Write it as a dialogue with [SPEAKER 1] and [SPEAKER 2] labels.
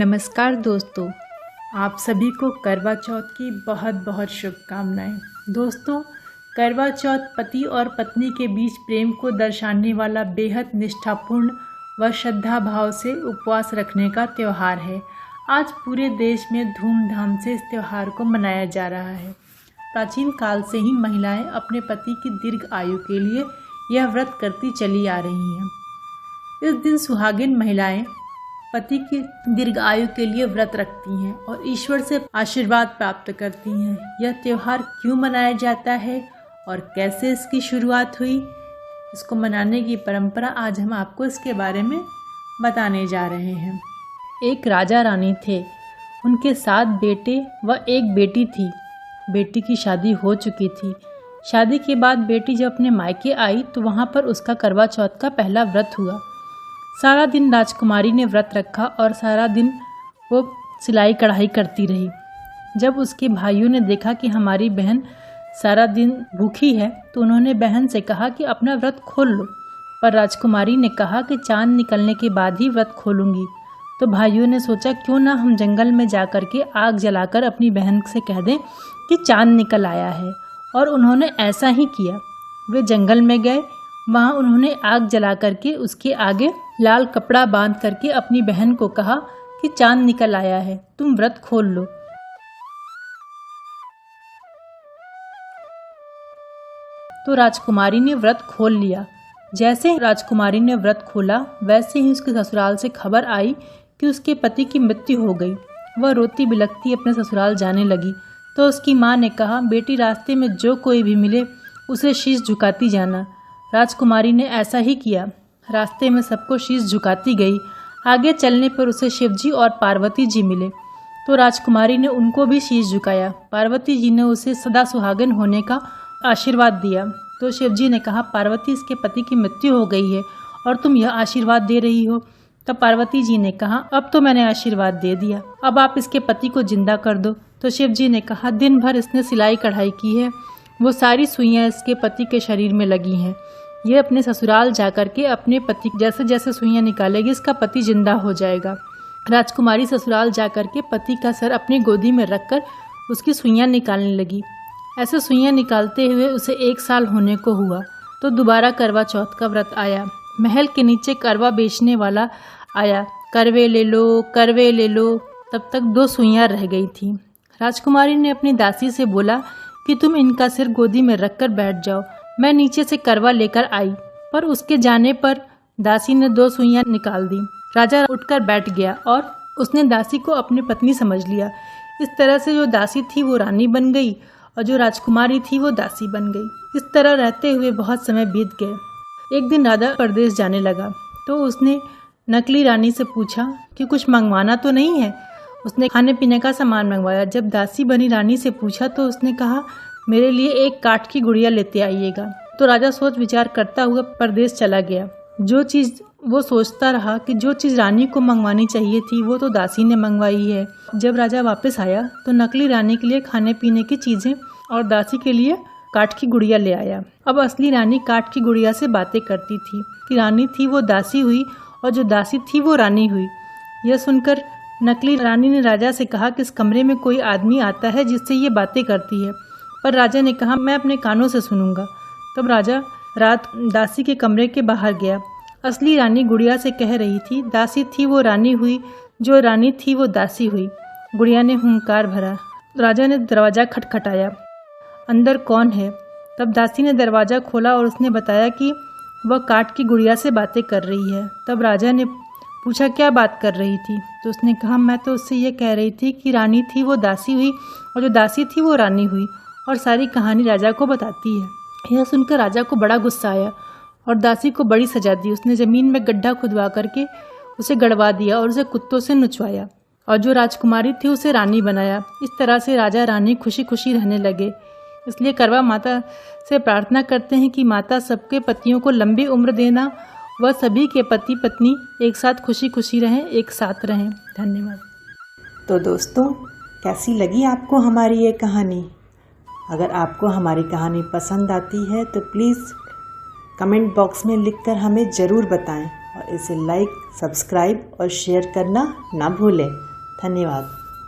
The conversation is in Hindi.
[SPEAKER 1] नमस्कार दोस्तों, आप सभी को करवा चौथ की बहुत बहुत शुभकामनाएं। दोस्तों, करवा चौथ पति और पत्नी के बीच प्रेम को दर्शाने वाला बेहद निष्ठापूर्ण व श्रद्धा भाव से उपवास रखने का त्यौहार है। आज पूरे देश में धूमधाम से इस त्यौहार को मनाया जा रहा है। प्राचीन काल से ही महिलाएं अपने पति की दीर्घ आयु के लिए यह व्रत करती चली आ रही हैं। इस दिन सुहागिन महिलाएं पति की दीर्घ आयु के लिए व्रत रखती हैं और ईश्वर से आशीर्वाद प्राप्त करती हैं। यह त्यौहार क्यों मनाया जाता है और कैसे इसकी शुरुआत हुई, इसको मनाने की परंपरा आज हम आपको इसके बारे में बताने जा रहे हैं। एक राजा रानी थे, उनके 7 बेटे व 1 बेटी थी। बेटी की शादी हो चुकी थी। शादी के बाद बेटी जब अपने मायके आई तो वहाँ पर उसका करवा चौथ का पहला व्रत हुआ। सारा दिन राजकुमारी ने व्रत रखा और सारा दिन वो सिलाई कढ़ाई करती रही। जब उसके भाइयों ने देखा कि हमारी बहन सारा दिन भूखी है तो उन्होंने बहन से कहा कि अपना व्रत खोल लो, पर राजकुमारी ने कहा कि चांद निकलने के बाद ही व्रत खोलूंगी। तो भाइयों ने सोचा क्यों ना हम जंगल में जा कर के आग जलाकर अपनी बहन से कह दें कि चांद निकल आया है, और उन्होंने ऐसा ही किया। वे जंगल में गए, वहाँ उन्होंने आग जला करके उसके आगे लाल कपड़ा बांध करके अपनी बहन को कहा कि चांद निकल आया है, तुम व्रत खोल लो। तो राजकुमारी ने व्रत खोल लिया। जैसे राजकुमारी ने व्रत खोला वैसे ही उसके ससुराल से खबर आई कि उसके पति की मृत्यु हो गई। वह रोती बिलखती अपने ससुराल जाने लगी तो उसकी माँ ने कहा, बेटी रास्ते में जो कोई भी मिले उसे शीश झुकाती जाना। राजकुमारी ने ऐसा ही किया। रास्ते में सबको शीश झुकाती गई। आगे चलने पर उसे शिवजी और पार्वती जी मिले तो राजकुमारी ने उनको भी शीश झुकाया। पार्वती जी ने उसे सदा सुहागिन होने का आशीर्वाद दिया। तो शिवजी ने कहा, पार्वती, इसके पति की मृत्यु हो गई है और तुम यह आशीर्वाद दे रही हो। तब पार्वती जी ने कहा, अब तो मैंने आशीर्वाद दे दिया, अब आप इसके पति को जिंदा कर दो। तो शिवजी ने कहा, दिन भर इसने सिलाई कढ़ाई की है, वो सारी सुइयाँ इसके पति के शरीर में लगी हैं। ये अपने ससुराल जाकर के अपने पति जैसे जैसे सुइयाँ निकालेगी इसका पति जिंदा हो जाएगा। राजकुमारी ससुराल जाकर के पति का सर अपनी गोदी में रखकर उसकी सुइयाँ निकालने लगी। ऐसे सुइयाँ निकालते हुए उसे 1 साल होने को हुआ तो दोबारा करवा चौथ का व्रत आया। महल के नीचे करवा बेचने वाला आया, करवे ले लो, करवे ले लो। तब तक 2 सुइयाँ रह गई थी। राजकुमारी ने अपनी दासी से बोला कि तुम इनका सिर गोदी में रखकर बैठ जाओ, मैं नीचे से करवा लेकर आई। पर उसके जाने पर दासी ने 2 सुइयां निकाल दी। राजा उठकर बैठ गया और उसने दासी को अपनी पत्नी समझ लिया। इस तरह से जो दासी थी वो रानी बन गई और जो राजकुमारी थी वो दासी बन गई। इस तरह रहते हुए बहुत समय बीत गए। एक दिन राजा परदेश जाने लगा तो उसने नकली रानी से पूछा कि कुछ मंगवाना तो नहीं है। उसने खाने पीने का सामान मंगवाया। जब दासी बनी रानी से पूछा तो उसने कहा, मेरे लिए एक काठ की गुड़िया लेते आइएगा। तो राजा सोच विचार करता हुआ परदेश चला गया। जो चीज़ वो सोचता रहा कि जो चीज़ रानी को मंगवानी चाहिए थी वो तो दासी ने मंगवाई है। जब राजा वापस आया तो नकली रानी के लिए खाने पीने की चीज़ें और दासी के लिए काठ की गुड़िया ले आया। अब असली रानी काठ की गुड़िया से बातें करती थी कि रानी थी वो दासी हुई और जो दासी थी वो रानी हुई। यह सुनकर नकली रानी ने राजा से कहा कि इस कमरे में कोई आदमी आता है जिससे ये बातें करती है। पर राजा ने कहा, मैं अपने कानों से सुनूंगा। तब राजा रात दासी के कमरे के बाहर गया। असली रानी गुड़िया से कह रही थी, दासी थी वो रानी हुई, जो रानी थी वो दासी हुई। गुड़िया ने हुंकार भरा। राजा ने दरवाज़ा खटखटाया, अंदर कौन है? तब दासी ने दरवाज़ा खोला और उसने बताया कि वह काठ की गुड़िया से बातें कर रही है। तब राजा ने पूछा, क्या बात कर रही थी? तो उसने कहा, मैं तो उससे ये कह रही थी कि रानी थी वो दासी हुई और जो दासी थी वो रानी हुई, और सारी कहानी राजा को बताती है। यह सुनकर राजा को बड़ा गुस्सा आया और दासी को बड़ी सजा दी। उसने ज़मीन में गड्ढा खुदवा करके उसे गड़वा दिया और उसे कुत्तों से नुचवाया और जो राजकुमारी थी उसे रानी बनाया। इस तरह से राजा रानी खुशी खुशी रहने लगे। इसलिए करवा माता से प्रार्थना करते हैं कि माता सबके पतियों को लंबी उम्र देना व सभी के पति पत्नी एक साथ खुशी खुशी रहें, एक साथ रहें। धन्यवाद।
[SPEAKER 2] तो दोस्तों, कैसी लगी आपको हमारी ये कहानी? अगर आपको हमारी कहानी पसंद आती है तो प्लीज़ कमेंट बॉक्स में लिखकर हमें ज़रूर बताएं और इसे लाइक, सब्सक्राइब और शेयर करना ना भूलें। धन्यवाद।